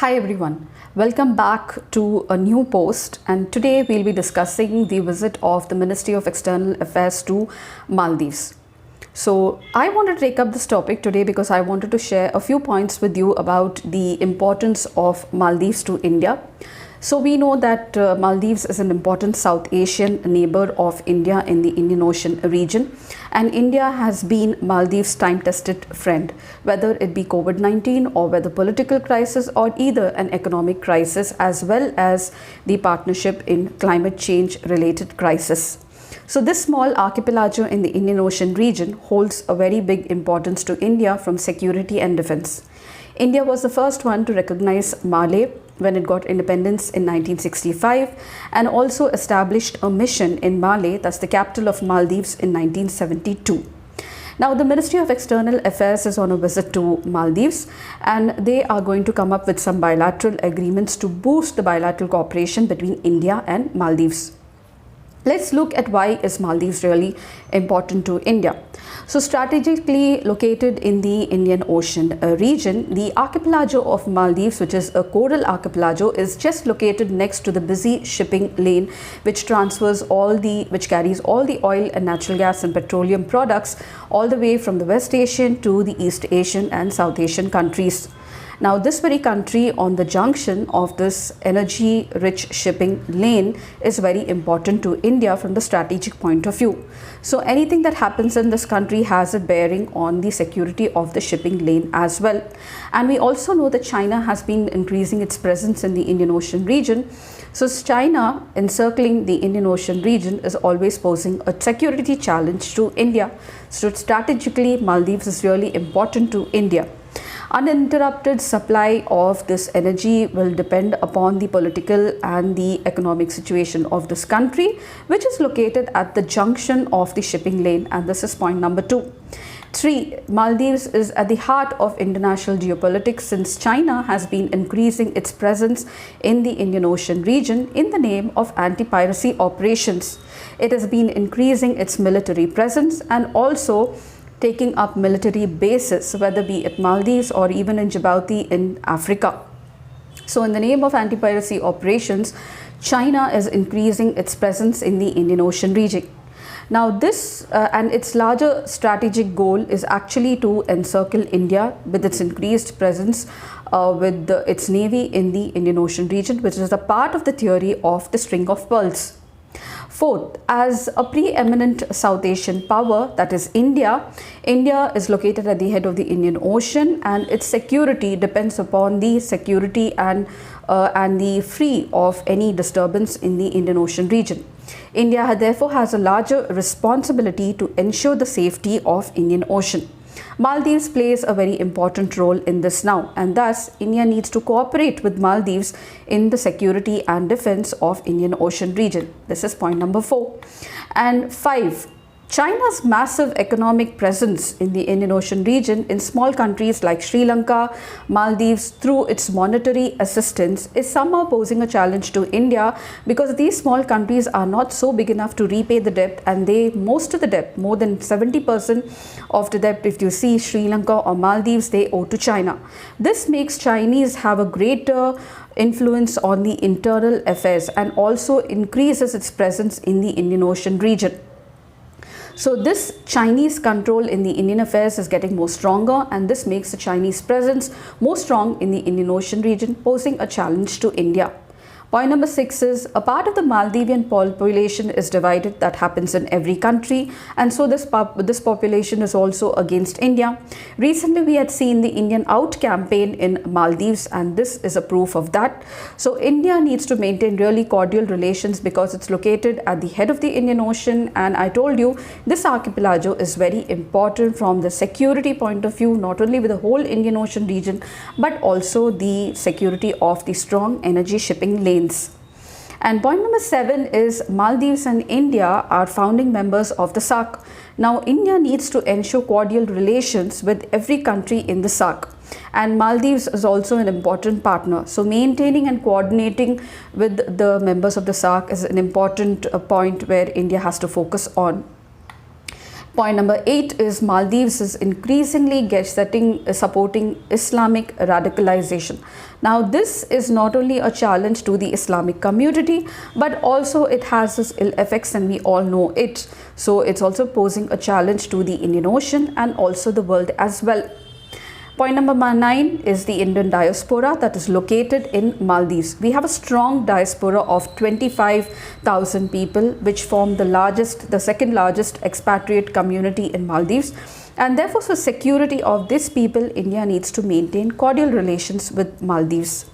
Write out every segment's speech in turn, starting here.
Hi everyone, welcome back to a new post, and today we'll be discussing the visit of the Ministry of External Affairs to Maldives. So I wanted to take up this topic today because I wanted to share a few points with you about the importance of Maldives to India. So we know that Maldives is an important South Asian neighbor of India in the Indian Ocean region, and India has been Maldives' time-tested friend, whether it be COVID-19 or whether political crisis or either an economic crisis, as well as the partnership in climate change related crisis. So this small archipelago in the Indian Ocean region holds a very big importance to India from security and defense. India was the first one to recognize Malé when it got independence in 1965, and also established a mission in Malé, that's the capital of Maldives, in 1972. Now the Ministry of External Affairs is on a visit to Maldives, and they are going to come up with some bilateral agreements to boost the bilateral cooperation between India and Maldives. Let's look at why is Maldives really important to India. So strategically located in the Indian Ocean region, the archipelago of Maldives, which is a coral archipelago, is just located next to the busy shipping lane which carries all the oil and natural gas and petroleum products all the way from the West Asian to the East Asian and South Asian countries. Now this very country on the junction of this energy rich shipping lane is very important to India from the strategic point of view. So anything that happens in this country has a bearing on the security of the shipping lane as well. And we also know that China has been increasing its presence in the Indian Ocean region. So China encircling the Indian Ocean region is always posing a security challenge to India. So strategically, Maldives is really important to India. Uninterrupted supply of this energy will depend upon the political and the economic situation of this country, which is located at the junction of the shipping lane, and this is point number 2. 3. Maldives is at the heart of international geopolitics since China has been increasing its presence in the Indian Ocean region in the name of anti-piracy operations. It has been increasing its military presence and also taking up military bases, whether be it Maldives or even in Djibouti in Africa. So in the name of anti-piracy operations, China is increasing its presence in the Indian Ocean region. Now this and its larger strategic goal is actually to encircle India with its increased presence with its navy in the Indian Ocean region, which is a part of the theory of the string of pearls. 4th, as a preeminent South Asian power, that is India is located at the head of the Indian Ocean, and its security depends upon the security and the free of any disturbance in the Indian Ocean region. India therefore has a larger responsibility to ensure the safety of Indian Ocean. Maldives plays a very important role in this now, and thus India needs to cooperate with Maldives in the security and defense of Indian Ocean region. This is point number 4. And 5. China's massive economic presence in the Indian Ocean region in small countries like Sri Lanka, Maldives through its monetary assistance is somehow posing a challenge to India, because these small countries are not so big enough to repay the debt, and most of the debt, more than 70% of the debt, if you see Sri Lanka or Maldives, they owe to China. This makes Chinese have a greater influence on the internal affairs and also increases its presence in the Indian Ocean region. So this Chinese control in the Indian affairs is getting more stronger, and this makes the Chinese presence more strong in the Indian Ocean region, posing a challenge to India. Point number 6 is a part of the Maldivian population is divided. That happens in every country, and so this population is also against India. Recently we had seen the Indian Out campaign in Maldives, and this is a proof of that. So India needs to maintain really cordial relations because it's located at the head of the Indian Ocean, and I told you this archipelago is very important from the security point of view, not only with the whole Indian Ocean region but also the security of the strong energy shipping lane. And point number 7 is Maldives and India are founding members of the SAARC. Now India needs to ensure cordial relations with every country in the SAARC, and Maldives is also an important partner. So maintaining and coordinating with the members of the SAARC is an important point where India has to focus on. Point number 8 is Maldives is increasingly supporting Islamic radicalization. Now, this is not only a challenge to the Islamic community, but also it has its ill effects, and we all know it. So, it's also posing a challenge to the Indian Ocean and also the world as well. Point number 9 is the Indian diaspora that is located in Maldives. We have a strong diaspora of 25,000 people, which form the second largest expatriate community in Maldives. And therefore, for security of these people, India needs to maintain cordial relations with Maldives.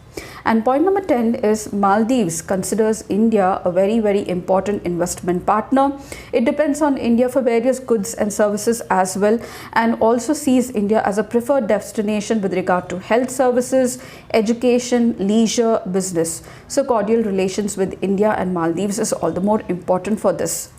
And point number 10 is Maldives considers India a very, very important investment partner. It depends on India for various goods and services as well, and also sees India as a preferred destination with regard to health services, education, leisure, business. So cordial relations with India and Maldives is all the more important for this.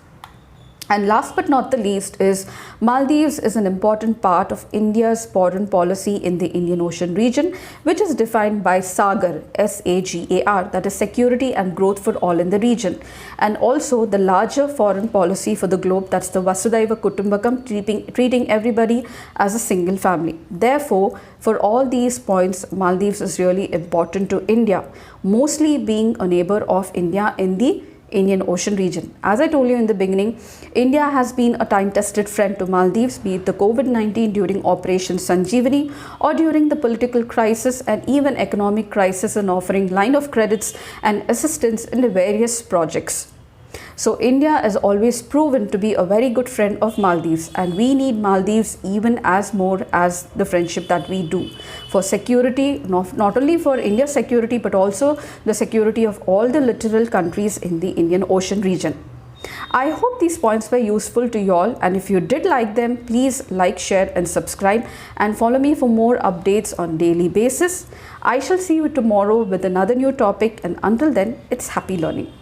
And last but not the least is Maldives is an important part of India's foreign policy in the Indian Ocean region, which is defined by SAGAR, S-A-G-A-R, that is security and growth for all in the region. And also the larger foreign policy for the globe, that's the Vasudhaiva Kutumbakam, treating everybody as a single family. Therefore, for all these points, Maldives is really important to India, mostly being a neighbor of India in the Indian Ocean region. As I told you in the beginning, India has been a time-tested friend to Maldives, be it the COVID-19 during Operation Sanjeevani or during the political crisis and even economic crisis, in offering line of credits and assistance in the various projects. So India has always proven to be a very good friend of Maldives, and we need Maldives even as more as the friendship that we do for security, not only for India's security, but also the security of all the littoral countries in the Indian Ocean region. I hope these points were useful to you all, and if you did like them, please like, share and subscribe, and follow me for more updates on daily basis. I shall see you tomorrow with another new topic, and until then, it's happy learning.